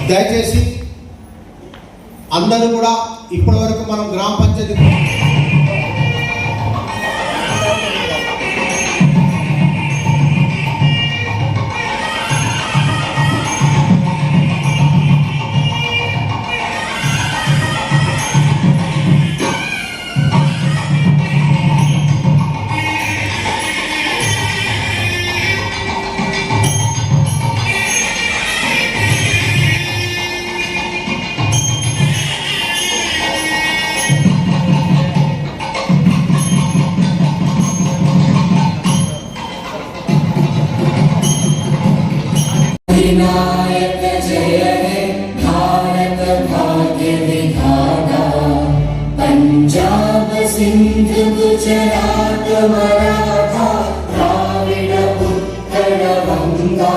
దయచేసి అందరూ కూడా ఇప్పటివరకు మనం గ్రామ పంచాయతీ विनायक जय हे भारत भाग्य विधाता पंजाब सिंध गुजरात मराठा द्राविड उत्कल गंगा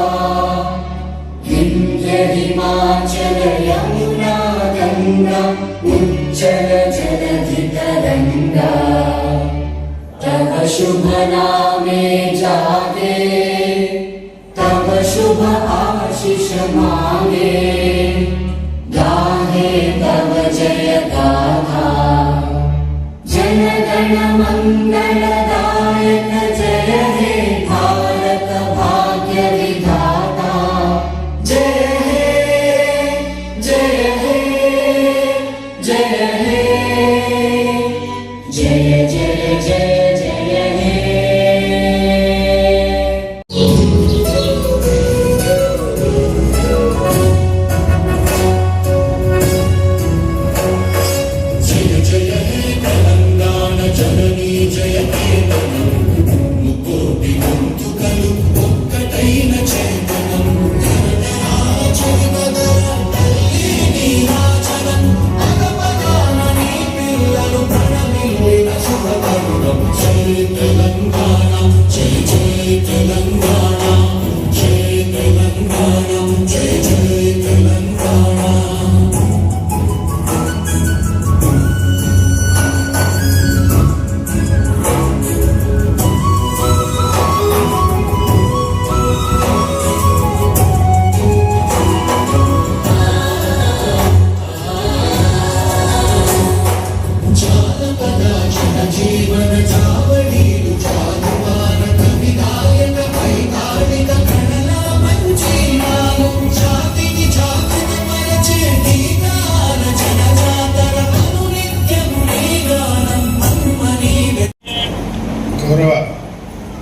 विंध्य हिमाचल यमुना गंगा उज्जल जलधि तरंगा तव शुभ नामे जागे तब शुभ आशीष मांगे गाहे तब जय गाथा जन गण मंगलदायक जय हे भारत भाग्य विधाता जय हे जय हे जय हे जय जय जय जय हे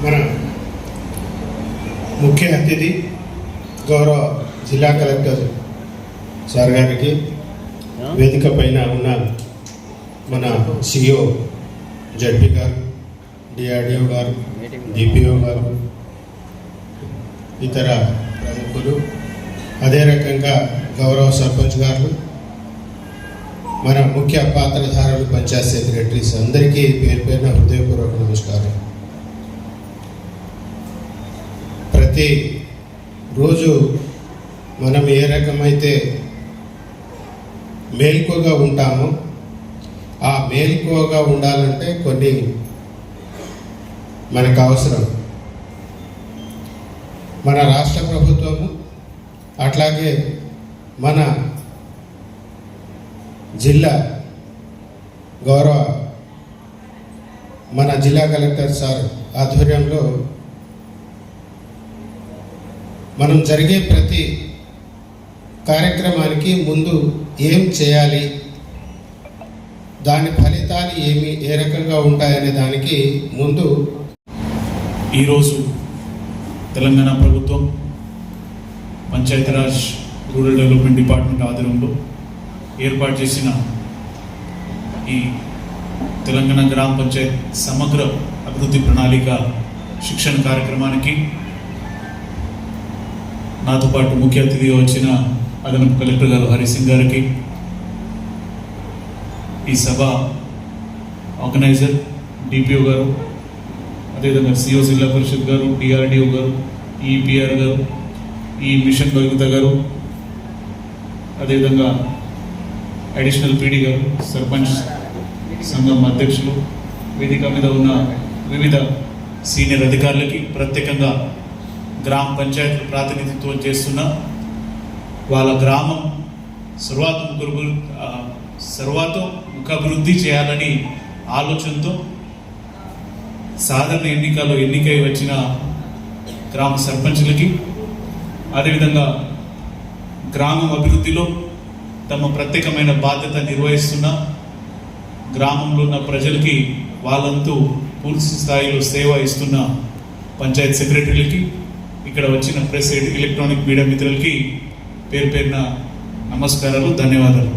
మన ముఖ్య అతిథి గౌరవ జిల్లా కలెక్టర్ సార్ గారికి, వేదిక పైన ఉన్న మన సిఇఓ జడ్పీ గారు, డిఆర్డిఓ గారు, డిపిఓ గారు, ఇతర ప్రముఖులు, అదే రకంగా గౌరవ సర్పంచ్ గారు, మన ముఖ్య పాత్రధారులు, పంచాయత్ సెక్రటరీస్ అందరికీ పేరు పేరున హృదయపూర్వక నమస్కారం. ప్రతి రోజు మనం ఏ రకమైతే మేల్కోగా ఉంటామో ఆ మేల్కోగా ఉండాలంటే కొన్ని మనకు అవసరం. మన రాష్ట్ర ప్రభుత్వము అట్లాగే మన జిల్లా గౌరవ మన జిల్లా కలెక్టర్ సార్ ఆధ్వర్యంలో మనం జరిగే ప్రతి కార్యక్రమానికి ముందు ఏం చేయాలి, దాని ఫలితాలు ఏమి, ఏ రకంగా ఉంటాయనే దానికి ముందు ఈరోజు తెలంగాణ ప్రభుత్వం పంచాయతీరాజ్ రూరల్ డెవలప్మెంట్ డిపార్ట్మెంట్ ఆధ్వర్యంలో ఏర్పాటు చేసిన ఈ తెలంగాణ గ్రామ పంచాయత్ సమగ్ర అభివృద్ధి ప్రణాళిక శిక్షణ కార్యక్రమానికి నాతో పాటు ముఖ్య అతిథిగా వచ్చిన అదనపు కలెక్టర్ గారు హరి సింగ్ గారికి, ఈ సభ ఆర్గనైజర్ డిపిఓ గారు, అదేవిధంగా సిఓ జిల్లా పరిషత్ గారు, డిఆర్డిఓ గారు, ఈపీఆర్ గారు, ఈ మిషన్ భగీరథ గారు, అదేవిధంగా అడిషనల్ పీడీ గారు, సర్పంచ్ సంఘం అధ్యక్షులు, వేదిక మీద ఉన్న వివిధ సీనియర్ అధికారులకి, ప్రత్యేకంగా గ్రామ పంచాయతీలు ప్రాతినిధ్యత్వం చేస్తున్న వాళ్ళ గ్రామం సర్వతోముఖాభివృద్ధి చేయాలని ఆలోచనతో సాధారణ ఎన్నికల్లో ఎన్నికై వచ్చిన గ్రామ సర్పంచులకి, అదేవిధంగా గ్రామం అభివృద్ధిలో తమ ప్రత్యేకమైన బాధ్యత నిర్వహిస్తున్న గ్రామంలో ఉన్న ప్రజలకి వాళ్ళంతూ పూర్తి స్థాయిలో సేవ ఇస్తున్న పంచాయత్ సెక్రటరీలకి, ఇక్కడ వచ్చిన ప్రెస్ ఎలక్ట్రానిక్ మీడియా మిత్రులకి పేరు పేరున నమస్కారాలు, ధన్యవాదాలు.